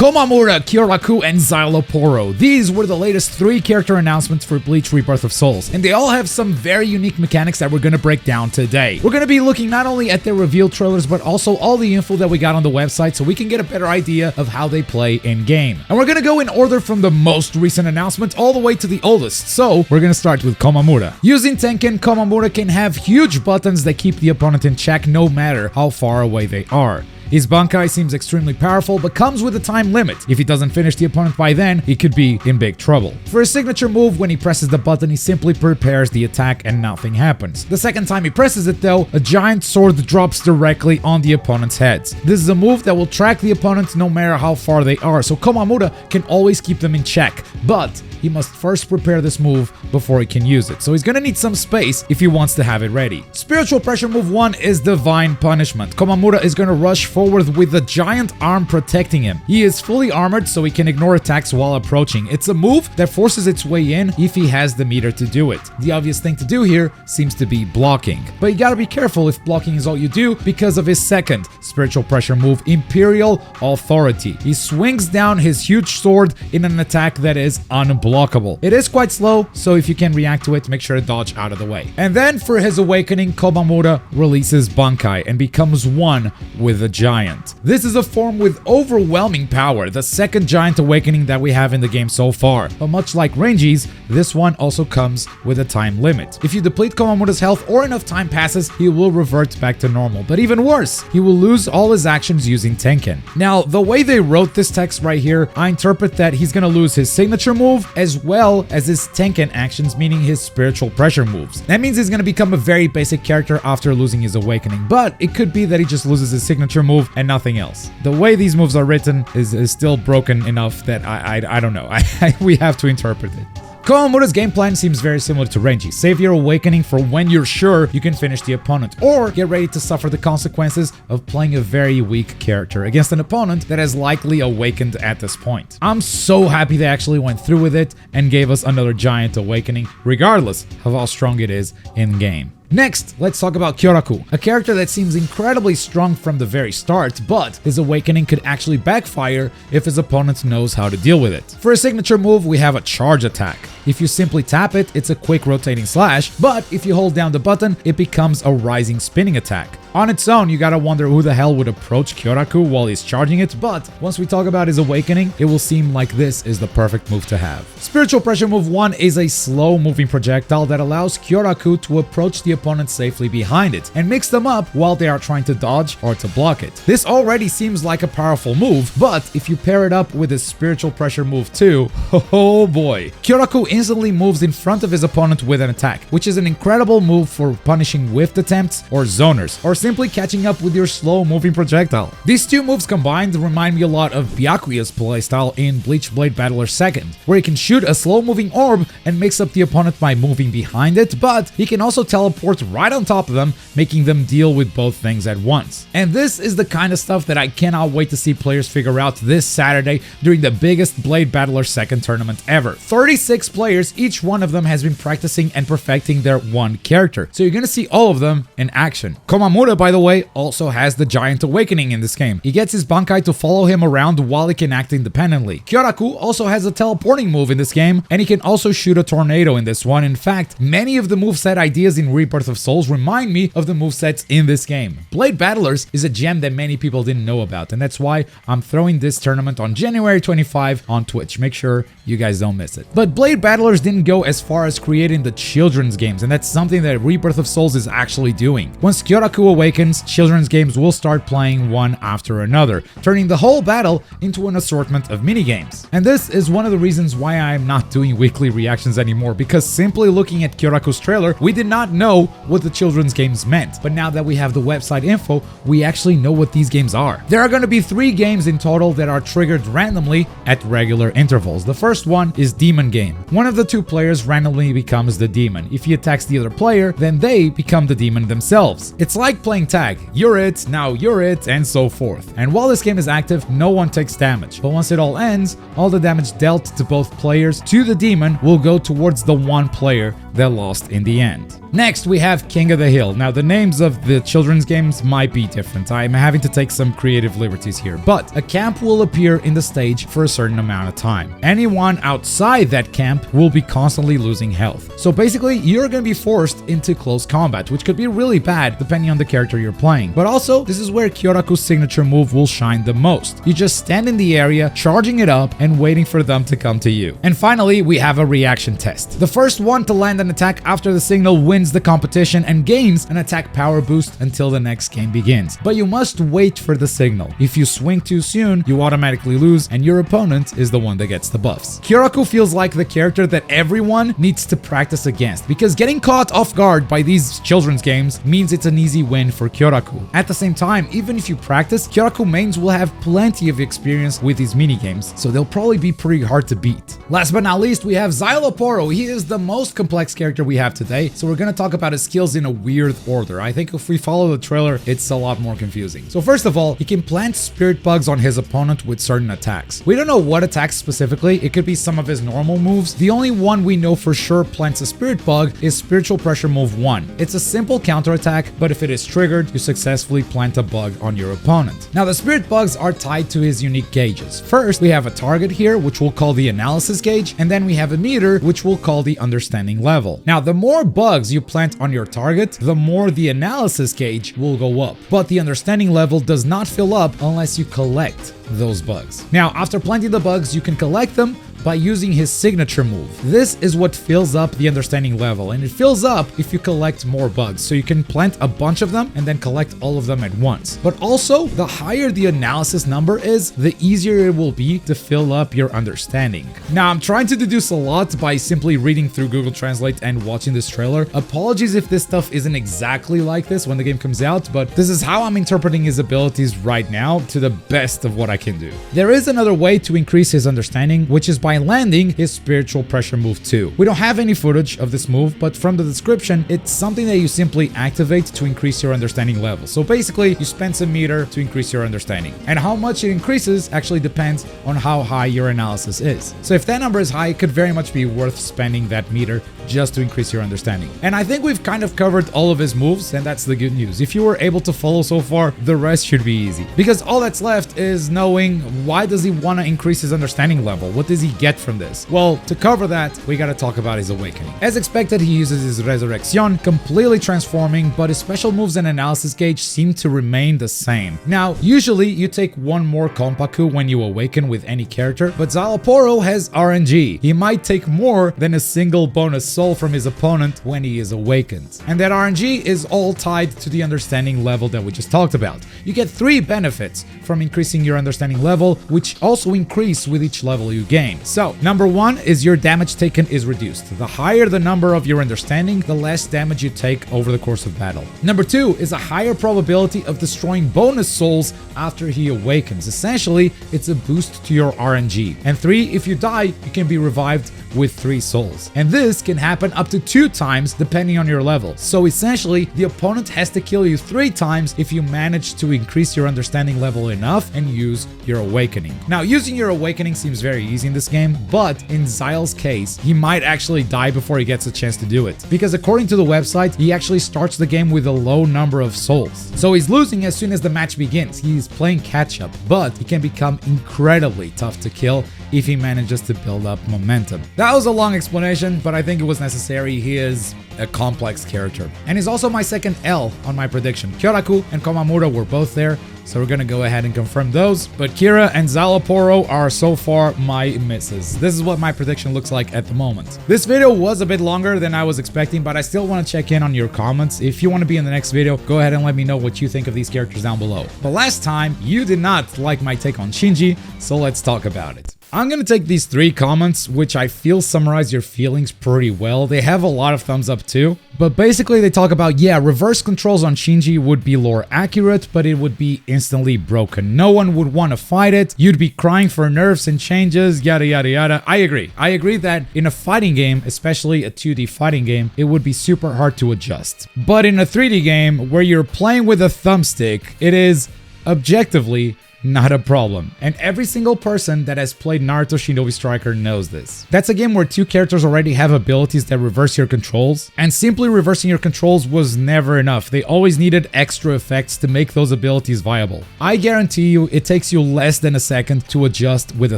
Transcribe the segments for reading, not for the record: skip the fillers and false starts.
Komamura, Kyoraku, and Szayelaporro. These were the latest 3 character announcements for Bleach Rebirth of Souls, and they all have some very unique mechanics that we're gonna break down today. We're gonna be looking not only at their reveal trailers, but also all the info that we got on the website so we can get a better idea of how they play in-game. And we're gonna go in order from the most recent announcement all the way to the oldest, so we're gonna start with Komamura. Using Tenken, Komamura can have huge buttons that keep the opponent in check no matter how far away they are. His Bankai seems extremely powerful, but comes with a time limit. If he doesn't finish the opponent by then, he could be in big trouble. For his signature move, when he presses the button, he simply prepares the attack and nothing happens. The second time he presses it though, a giant sword drops directly on the opponent's heads. This is a move that will track the opponent no matter how far they are, so Komamura can always keep them in check, but he must first prepare this move before he can use it, so he's gonna need some space if he wants to have it ready. Spiritual Pressure Move 1 is Divine Punishment. Komamura is gonna rush forward with a giant arm protecting him. He is fully armored so he can ignore attacks while approaching. It's a move that forces its way in if he has the meter to do it. The obvious thing to do here seems to be blocking, but you gotta be careful if blocking is all you do because of his second Spiritual Pressure move, Imperial Authority. He swings down his huge sword in an attack that is unblockable. It is quite slow, so if you can react to it, make sure to dodge out of the way. And then for his awakening, Komamura releases Bankai and becomes one with the giant. This is a form with overwhelming power, the second giant awakening that we have in the game so far. But much like Rangy's, this one also comes with a time limit. If you deplete Komamura's health or enough time passes, he will revert back to normal. But even worse, he will lose all his actions using Tenken. Now, the way they wrote this text right here, I interpret that he's gonna lose his signature move as well as his Tenken actions, meaning his Spiritual Pressure moves. That means he's gonna become a very basic character after losing his awakening, but it could be that he just loses his signature move and nothing else. The way these moves are written is still broken enough that I don't know. We have to interpret it. Komamura's game plan seems very similar to Renji. Save your awakening for when you're sure you can finish the opponent, or get ready to suffer the consequences of playing a very weak character against an opponent that has likely awakened at this point. I'm so happy they actually went through with it and gave us another giant awakening, regardless of how strong it is in-game. Next, let's talk about Kyoraku, a character that seems incredibly strong from the very start, but his awakening could actually backfire if his opponent knows how to deal with it. For his signature move, we have a charge attack. If you simply tap it, it's a quick rotating slash, but if you hold down the button, it becomes a rising spinning attack. On its own, you gotta wonder who the hell would approach Kyoraku while he's charging it, but once we talk about his awakening, it will seem like this is the perfect move to have. Spiritual Pressure Move 1 is a slow-moving projectile that allows Kyoraku to approach the opponent safely behind it and mix them up while they are trying to dodge or to block it. This already seems like a powerful move, but if you pair it up with his Spiritual Pressure Move 2, oh boy. Kyoraku instantly moves in front of his opponent with an attack, which is an incredible move for punishing whiffed attempts or zoners, or simply catching up with your slow-moving projectile. These two moves combined remind me a lot of Byakuya's playstyle in Bleach Blade Battler 2nd, where he can shoot a slow-moving orb and mix up the opponent by moving behind it, but he can also teleport right on top of them, making them deal with both things at once. And this is the kind of stuff that I cannot wait to see players figure out this Saturday during the biggest Blade Battler 2nd tournament ever. 36 players, each one of them has been practicing and perfecting their one character, so you're gonna see all of them in action. Komamura, by the way, also has the giant awakening in this game. He gets his Bankai to follow him around while he can act independently. Kyoraku also has a teleporting move in this game, and he can also shoot a tornado in this one. In fact, many of the moveset ideas in Rebirth of Souls remind me of the movesets in this game. Blade Battlers is a gem that many people didn't know about, and that's why I'm throwing this tournament on January 25 on Twitch. Make sure you guys don't miss it. But Blade Battlers didn't go as far as creating the children's games, and that's something that Rebirth of Souls is actually doing. Once Kyoraku awakens, children's games will start playing one after another, turning the whole battle into an assortment of minigames. And this is one of the reasons why I'm not doing weekly reactions anymore, because simply looking at Kyoraku's trailer, we did not know what the children's games meant. But now that we have the website info, we actually know what these games are. There are going to be 3 games in total that are triggered randomly at regular intervals. The first one is Demon Game. One of the 2 players randomly becomes the demon. If he attacks the other player, then they become the demon themselves. It's like playing tag. You're it, now you're it, and so forth. And while this game is active, no one takes damage. But once it all ends, all the damage dealt to both players to to the demon will go towards the one player that lost in the end. Next, we have King of the Hill. Now, the names of the children's games might be different. I'm having to take some creative liberties here, but a camp will appear in the stage for a certain amount of time. Anyone outside that camp will be constantly losing health. So basically, you're going to be forced into close combat, which could be really bad depending on the character you're playing. But also, this is where Kyoraku's signature move will shine the most. You just stand in the area, charging it up, and waiting for them to come to you. And finally, we have a reaction test. The first one to land an attack after the signal wins the competition and gains an attack power boost until the next game begins. But you must wait for the signal. If you swing too soon, you automatically lose and your opponent is the one that gets the buffs. Kyoraku feels like the character that everyone needs to practice against, because getting caught off guard by these children's games means it's an easy win for Kyoraku. At the same time, even if you practice, Kyoraku mains will have plenty of experience with these minigames, so they'll probably be pretty hard to beat. Last but not least, we have Szayelaporro. He is the most complex character we have today, so we're gonna talk about his skills in a weird order. I think if we follow the trailer, it's a lot more confusing. So first of all, he can plant spirit bugs on his opponent with certain attacks. We don't know what attacks specifically. It could be some of his normal moves. The only one we know for sure plants a spirit bug is Spiritual Pressure Move 1. It's a simple counter attack, but if it is triggered, you successfully plant a bug on your opponent. Now, the spirit bugs are tied to his unique gauges. First, we have a target here, which we'll call the analysis gauge, and then we have a meter, which we'll call the understanding level. Now, the more bugs you plant on your target, the more the analysis gauge will go up. But the understanding level does not fill up unless you collect those bugs. Now, after planting the bugs, you can collect them by using his signature move. This is what fills up the understanding level, and it fills up if you collect more bugs. So you can plant a bunch of them and then collect all of them at once. But also, the higher the analysis number is, the easier it will be to fill up your understanding. Now, I'm trying to deduce a lot by simply reading through Google Translate and watching this trailer. Apologies if this stuff isn't exactly like this when the game comes out, but this is how I'm interpreting his abilities right now to the best of what I can do. There is another way to increase his understanding, which is by landing his Spiritual Pressure Move 2. We don't have any footage of this move, but from the description, it's something that you simply activate to increase your understanding level. So basically, you spend some meter to increase your understanding. And how much it increases actually depends on how high your analysis is. So if that number is high, it could very much be worth spending that meter just to increase your understanding. And I think we've kind of covered all of his moves, and that's the good news. If you were able to follow so far, the rest should be easy. Because all that's left is knowing, why does he want to increase his understanding level? What does he get from this? Well, to cover that, we gotta talk about his awakening. As expected, he uses his Resurrection, completely transforming, but his special moves and analysis gauge seem to remain the same. Now, usually you take one more Konpaku when you awaken with any character, but Szayelaporro has RNG. He might take more than a single bonus soul from his opponent when he is awakened. And that RNG is all tied to the understanding level that we just talked about. You get 3 benefits from increasing your understanding level, which also increase with each level you gain. So, number 1 is your damage taken is reduced. The higher the number of your understanding, the less damage you take over the course of battle. Number 2 is a higher probability of destroying bonus souls after he awakens. Essentially, it's a boost to your RNG. And 3, if you die, you can be revived with 3 souls. And this can happen up to 2 times depending on your level. So essentially, the opponent has to kill you 3 times if you manage to increase your understanding level enough and use your awakening. Now, using your awakening seems very easy in this game, but in Xyle's case, he might actually die before he gets a chance to do it. Because according to the website, he actually starts the game with a low number of souls. So he's losing as soon as the match begins. He's playing catch up, but he can become incredibly tough to kill if he manages to build up momentum. That was a long explanation, but I think it was necessary. He is a complex character. And he's also my second L on my prediction. Kyoraku and Komamura were both there, so we're gonna go ahead and confirm those. But Kira and Szayelaporro are so far my misses. This is what my prediction looks like at the moment. This video was a bit longer than I was expecting, but I still want to check in on your comments. If you want to be in the next video, go ahead and let me know what you think of these characters down below. But last time, you did not like my take on Shinji, so let's talk about it. I'm gonna take these 3 comments, which I feel summarize your feelings pretty well. They have a lot of thumbs up too, but basically they talk about, yeah, reverse controls on Shinji would be lore accurate, but it would be instantly broken. No one would want to fight it. You'd be crying for nerfs and changes, yada yada yada. I agree. I agree that in a fighting game, especially a 2D fighting game, it would be super hard to adjust. But in a 3D game where you're playing with a thumbstick, it is objectively not a problem. And every single person that has played Naruto Shinobi Striker knows this. That's a game where two characters already have abilities that reverse your controls, and simply reversing your controls was never enough. They always needed extra effects to make those abilities viable. I guarantee you it takes you less than a second to adjust with a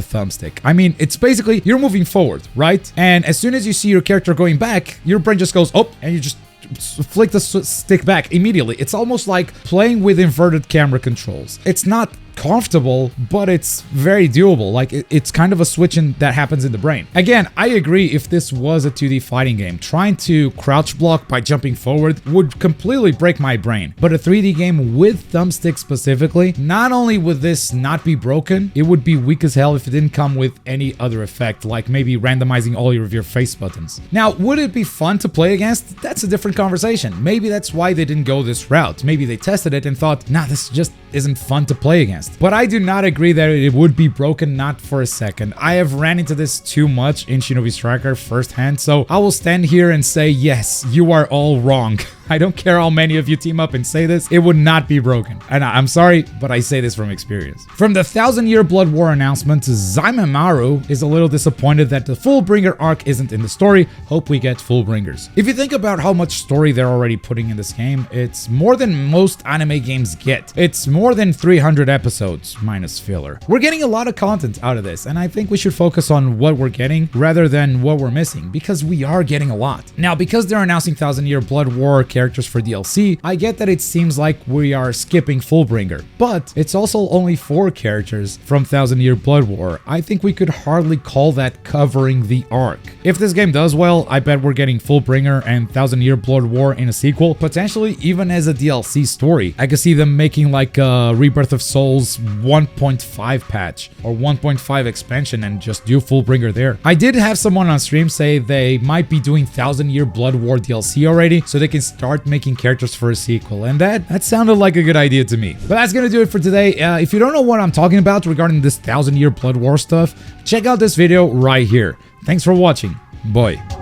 thumbstick. I mean, it's basically you're moving forward, right? And as soon as you see your character going back, your brain just goes, oh, and you just flick the stick back immediately. It's almost like playing with inverted camera controls. It's not comfortable, but it's very doable. Like it's kind of a switching that happens in the brain. Again, I agree, if this was a 2D fighting game, trying to crouch block by jumping forward would completely break my brain. But a 3D game with thumbsticks specifically, not only would this not be broken, it would be weak as hell if it didn't come with any other effect, like maybe randomizing all of your face buttons. Now, would it be fun to play against? That's a different conversation. Maybe that's why they didn't go this route. Maybe they tested it and thought, nah, this just isn't fun to play against. But I do not agree that it would be broken, not for a second. I have ran into this too much in Shinobi Striker firsthand, so I will stand here and say, yes, you are all wrong. I don't care how many of you team up and say this, it would not be broken. And I'm sorry, but I say this from experience. From the 1000-Year Blood War announcement, Szayelaporro is a little disappointed that the Fullbringer arc isn't in the story. Hope we get Fullbringers. If you think about how much story they're already putting in this game, it's more than most anime games get. It's more than 300 episodes, minus filler. We're getting a lot of content out of this, and I think we should focus on what we're getting rather than what we're missing, because we are getting a lot. Now, because they're announcing 1000-Year Blood War characters for DLC, I get that it seems like we are skipping Fullbringer, but it's also only 4 characters from 1000-Year Blood War. I think we could hardly call that covering the arc. If this game does well, I bet we're getting Fullbringer and 1000-Year Blood War in a sequel, potentially even as a DLC story. I could see them making like a Rebirth of Souls 1.5 patch or 1.5 expansion and just do Fullbringer there. I did have someone on stream say they might be doing 1000-Year Blood War DLC already, so they can start making characters for a sequel, and that sounded like a good idea to me. But that's gonna do it for today. If you don't know what I'm talking about regarding this 1000-Year Blood War stuff, check out this video right here. Thanks for watching. Bye.